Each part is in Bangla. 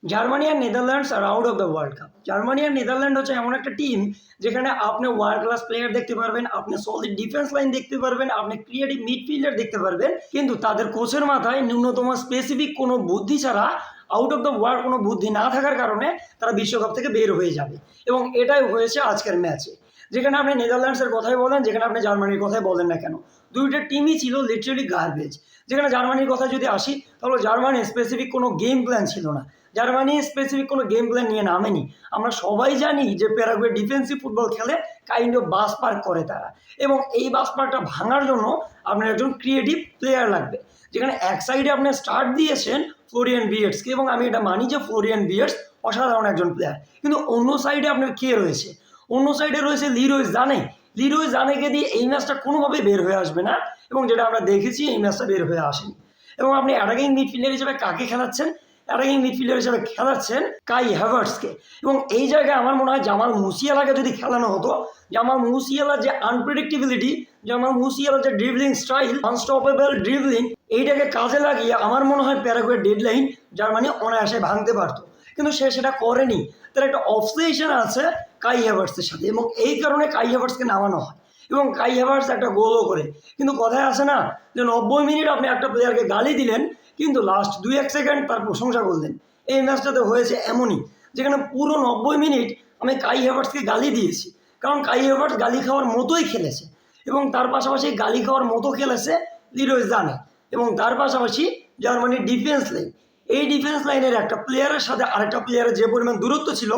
জার্মানি আর Netherlands are out of the world cup. Germany আর নেদারল্যান্ড হচ্ছে এমন একটা টিম যেখানে আপনি ওয়ার্ল্ড ক্লাস প্লেয়ার দেখতে পারবেন, আপনি সলিড ডিফেন্স লাইন দেখতে পারবেন, আপনি ক্রিয়েটিভ মিডফিল্ডার দেখতে পারবেন, কিন্তু তাদের কোচের মাথায় ন্যূনতম স্পেসিফিক কোনো বুদ্ধি ছাড়া, আউট অফ দ্য ওয়ার্ল্ড কোনো বুদ্ধি না থাকার কারণে তারা বিশ্বকাপ থেকে বের হয়ে যাবে। এবং এটাই হয়েছে আজকের ম্যাচে। যেখানে আপনি নেদারল্যান্ডসের কথাই বলেন, যেখানে আপনি জার্মানির কথাই বলেন না কেন, দুইটা টিমই ছিল লিটারেলি গার্বেজ। যেখানে জার্মানির কথা যদি আসি, তাহলে জার্মানির স্পেসিফিক কোনো গেম প্ল্যান ছিল না, জার্মানি স্পেসিফিক কোনো গেম প্ল্যান নিয়ে নামেনি। আমরা সবাই জানি যে প্যারাগুয়ে ডিফেন্সিভ ফুটবল খেলে, কাইন্ড অফ বাস পার্ক করে তারা, এবং এই বাস পার্কটা ভাঙার জন্য আপনার একজন ক্রিয়েটিভ প্লেয়ার লাগবে। যেখানে এক সাইডে আপনি স্টার্ট দিয়েছেন ফ্লোরিয়ান ভির্টসকে, এবং আমি এটা মানি যে ফ্লোরিয়ান ভির্টস অসাধারণ একজন প্লেয়ার, কিন্তু অন্য সাইডে আপনার কে রয়েছে? অন্য সাইডে রয়েছে লিরোয় জানে। লিরোয় জানেকে দিয়ে এই ম্যাচটা কোনোভাবেই বের হয়ে আসবে না, এবং যেটা আমরা দেখেছি এই ম্যাচটা বের হয়ে আসেনি। এবং আপনি অ্যাটাকিং মিডফিল্ডার হিসেবে কাকে খেলাচ্ছেন? অ্যাটাকিং মিডফিল্ডার হিসেবে খেলাচ্ছেন কাই হ্যাভার্টসকে। এবং এই জায়গায় আমার মনে হয় জামাল মুসিয়ালাকে যদি খেলানো হতো, জামাল মুসিয়ালার যে আনপ্রেডিক্টেবিলিটি, জামাল মুসিয়ালার যে ড্রিবলিং স্টাইল, আনস্টপেবল ড্রিবলিং, এইটাকে কাজে লাগিয়ে আমার মনে হয় প্যারাগুয়ের ডেডলাইন জার্মানি অনায়াসে ভাঙতে পারতো, কিন্তু সে সেটা করেনি। তার একটা অবসেশন আছে কাই হ্যাভার্টসের সাথে, এবং এই কারণে কাই হ্যাভার্টসকে নামানো হয়, এবং কাই হ্যাভার্টস একটা গোলও করে। কিন্তু কথায় আসে না যে 90 মিনিট আপনি একটা প্লেয়ারকে গালি দিলেন, কিন্তু লাস্ট 2-1 সেকেন্ড তার প্রশংসা করলেন। এই ম্যাচটাতে হয়েছে এমনই, যেখানে পুরো 90 মিনিট আমি কাই হ্যাভার্টসকে গালি দিয়েছি, কারণ কাই হ্যাভার্টস গালি খাওয়ার মতোই খেলেছে, এবং তার পাশাপাশি গালি খাওয়ার মতো খেলেছে লিরোয় জানে, এবং তার পাশাপাশি জার্মানির ডিফেন্স লাইন, এই ডিফেন্স লাইনের একটা প্লেয়ারের সাথে আরেকটা প্লেয়ারের যে পরিমাণ দূরত্ব ছিল,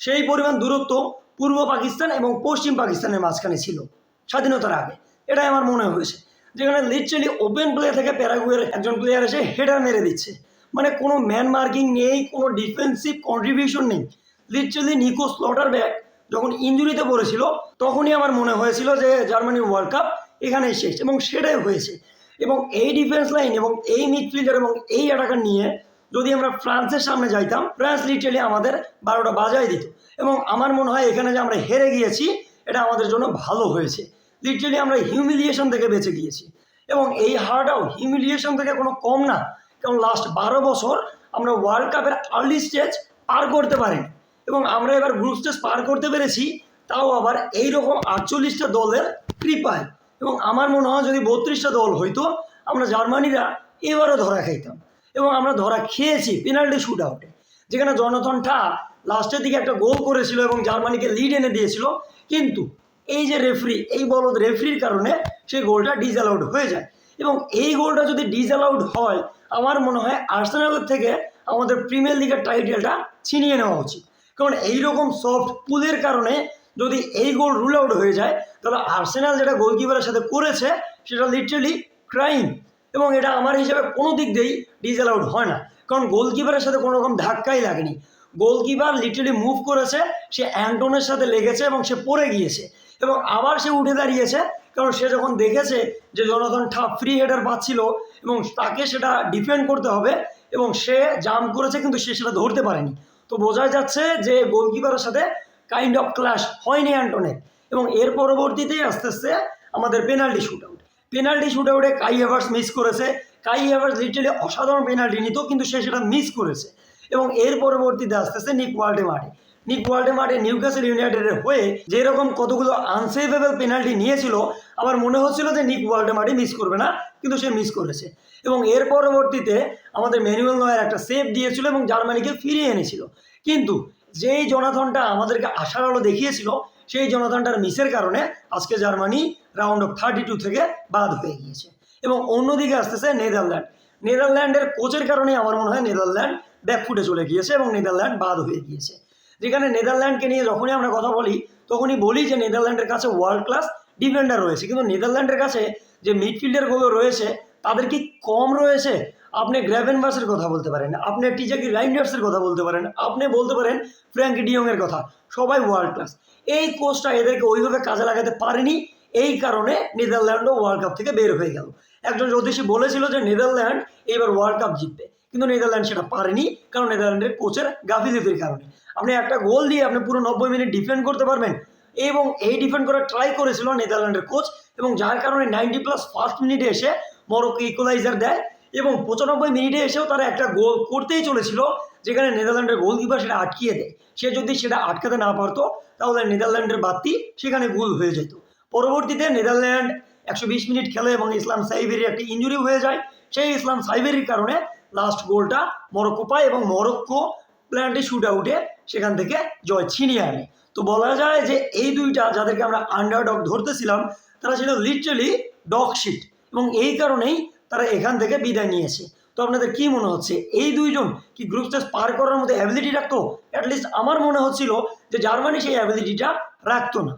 সেই পরিমাণ দূরত্ব পূর্ব পাকিস্তান এবং পশ্চিম পাকিস্তানের মাঝখানে ছিল স্বাধীনতার আগে। এটাই আমার মনে হয়েছে, যেখানে লিটারালি ওপেন প্লে থেকে প্যারাগুয়ের একজন প্লেয়ার এসে হেডার মেরে দিচ্ছে, মানে কোনো ম্যান মার্কিং নেই, কোনো ডিফেন্সিভ কন্ট্রিবিউশন নেই। লিটারালি নিকো স্লটারব্যাক যখন ইঞ্জুরিতে পড়েছিল, তখনই আমার মনে হয়েছিল যে জার্মানির ওয়ার্ল্ড কাপ এখানেই শেষ, এবং সেটাই হয়েছে। এবং এই ডিফেন্স লাইন এবং এই মিডফিল্ডার এবং এই অ্যাটাকার নিয়ে যদি আমরা ফ্রান্সের সামনে যাইতাম, ফ্রান্স লিটারালি আমাদের 12টা বাজায় দিত। এবং আমার মনে হয় এখানে যে আমরা হেরে গিয়েছি, এটা আমাদের জন্য ভালো হয়েছে। লিটারালি আমরা হিউমিলিয়েশন থেকে বেঁচে গিয়েছি, এবং এই হারটাও হিউমিলিয়েশন থেকে কোনো কম না, কারণ লাস্ট 12 বছর আমরা ওয়ার্ল্ড কাপের আর্লি স্টেজ পার করতে পারিনি, এবং আমরা এবার গ্রুপ স্টেজ পার করতে পেরেছি, তাও আবার এইরকম 48টা দলের কৃপায়। এবং আমার মনে হয় যদি 32টা দল হইতো, আমরা জার্মানিরা এবারও ধরা খাইতাম, এবং আমরা ধরা খেয়েছি পেনাল্টি শুট আউটে, যেখানে জনাথন টা লাস্টের দিকে একটা গোল করেছিল এবং জার্মানিকে লিড এনে দিয়েছিল, কিন্তু এই যে রেফারি, এই বলদ রেফারির কারণে সেই গোলটা ডিসঅ্যালাউড হয়ে যায়। এবং এই গোলটা যদি ডিসঅ্যালাউড হয়, আমার মনে হয় আর্সেনালের থেকে আমাদের প্রিমিয়ার লিগের টাইটেলটা ছিনিয়ে নেওয়া উচিত, কারণ এইরকম সফট পুলের কারণে যদি এই গোল রুল আউট হয়ে যায়, তাহলে আর্সেনাল যেটা গোলকিপারের সাথে করেছে সেটা লিটারালি ক্রাইম, এবং এটা আমার হিসাবে কোনো দিক দিয়েই ডিসঅ্যালাউড হয় না, কারণ গোলকিপারের সাথে কোনো রকম ধাক্কাই লাগেনি। গোলকিপার লিটারালি মুভ করেছে, সে অ্যান্টনের সাথে লেগেছে এবং সে পড়ে গিয়েছে, এবং আবার সে উঠে দাঁড়িয়েছে, কারণ সে যখন দেখেছে যে জনাথন ঠা ফ্রি হেডার পাচ্ছিল এবং তাকে সেটা ডিফেন্ড করতে হবে, এবং সে জাম্প করেছে কিন্তু সে সেটা ধরতে পারেনি। তো বোঝা যাচ্ছে যে গোলকিপারের সাথে কাইন্ড অফ ক্লাশ হয়নি অ্যান্টনের। এবং এর পরবর্তীতে আস্তে আস্তে আমাদের পেনাল্টি শুট আউট, পেনাল্টি শুট আউটে কাই হ্যাভার্টস মিস করেছে। কাই হ্যাভার্টস লিটারালি অসাধারণ পেনাল্টি নিত, কিন্তু সে সেটা মিস করেছে। এবং এর পরবর্তীতে আস্তে আস্তে নিক ওয়ালডেমার্টে নিউক্যাসল ইউনাইটেডের হয়ে যেরকম কতগুলো আনসেভেবল পেনাল্টি নিয়েছিল, আমার মনে হচ্ছিল যে নিক ওয়ালডেমার্টে মিস করবে না, কিন্তু সে মিস করেছে। এবং এর পরবর্তীতে আমাদের ম্যানুয়েল নয়ের একটা সেভ দিয়েছিল এবং জার্মানিকে ফিরিয়ে এনেছিল, কিন্তু যেই জনাথনটা আমাদেরকে আশার আলো দেখিয়েছিল, সেই জনাথনটার মিসের কারণে আজকে জার্মানি রাউন্ড অফ 32 থেকে বাদ হয়ে গিয়েছে। এবং অন্যদিকে আসতেছে নেদারল্যান্ডের কোচের কারণে আমার মনে হয় নেদারল্যান্ড ব্যাকফুটে চলে গিয়েছে এবং নেদারল্যান্ড বাদ হয়ে গিয়েছে। যেখানে নেদারল্যান্ডকে নিয়ে যখনই আমরা কথা বলি, তখনই বলি যে নেদারল্যান্ডের কাছে ওয়ার্ল্ড ক্লাস ডিফেন্ডার রয়েছে, কিন্তু নেদারল্যান্ডের কাছে যে মিডফিল্ডারগুলো রয়েছে তাদের কি কম রয়েছে? আপনি গ্র্যাভেনবার্সের কথা বলতে পারেন, আপনি টিজাকি রাইন্ডার্সের কথা বলতে পারেন, আপনি বলতে পারেন ফ্র্যাঙ্কি ডিয়ংয়ের কথা, সবাই ওয়ার্ল্ড ক্লাস। এই কোচটা এদেরকে ওইভাবে কাজে লাগাতে পারেনি, এই কারণে নেদারল্যান্ডও ওয়ার্ল্ড কাপ থেকে বের হয়ে গেল। একজন জ্যোতিষী বলেছিল যে নেদারল্যান্ড এইবার ওয়ার্ল্ড কাপ জিতবে, কিন্তু নেদারল্যান্ড সেটা পারেনি, কারণ নেদারল্যান্ডের কোচের গাফিলতির কারণে। আপনি একটা গোল দিয়ে আপনি পুরো 90 মিনিট ডিফেন্ড করতে পারবেন, এবং এই ডিফেন্ড করার ট্রাই করেছিল নেদারল্যান্ডের কোচ, এবং যার কারণে 90+ ফার্স্ট মিনিটে এসে মরক্কো ইকুয়ালাইজার দেয়, এবং 95 মিনিটে এসেও তারা একটা গোল করতেই চলেছিল, যেখানে নেদারল্যান্ডের গোলকিপার সেটা আটকিয়ে দেয়। সে যদি সেটা আটকাতে না পারতো তাহলে নেদারল্যান্ডের বাতি সেখানে গোল হয়ে যেত। পরবর্তীতে নেদারল্যান্ড 120 মিনিট খেলে এবং ইসলাম সাইবেরির একটা ইঞ্জুরি হয়ে যায়। সেই ইসলাম সাইবেরির কারণে লাস্ট গোলটা মরক্কো পায় এবং মরক্কো প্ল্যান্টি শুট আউটে সেখান থেকে জয় ছিনিয়ে আনে। তো বলা যায় যে এই দুইটা যাদেরকে আমরা আন্ডারডগ ধরতেছিলাম তারা ছিল লিটারালি ডগ শিট, এবং এই কারণেই তারা এখান থেকে বিদায় নিয়েছে। তো আপনাদের কি মনে হচ্ছে এই দুইজন কি গ্রুপ স্টেজ পার করার মধ্যে অ্যাবিলিটি রাখতো? অ্যাটলিস্ট আমার মনে হচ্ছিল যে জার্মানি সেই অ্যাবিলিটিটা রাখতো না।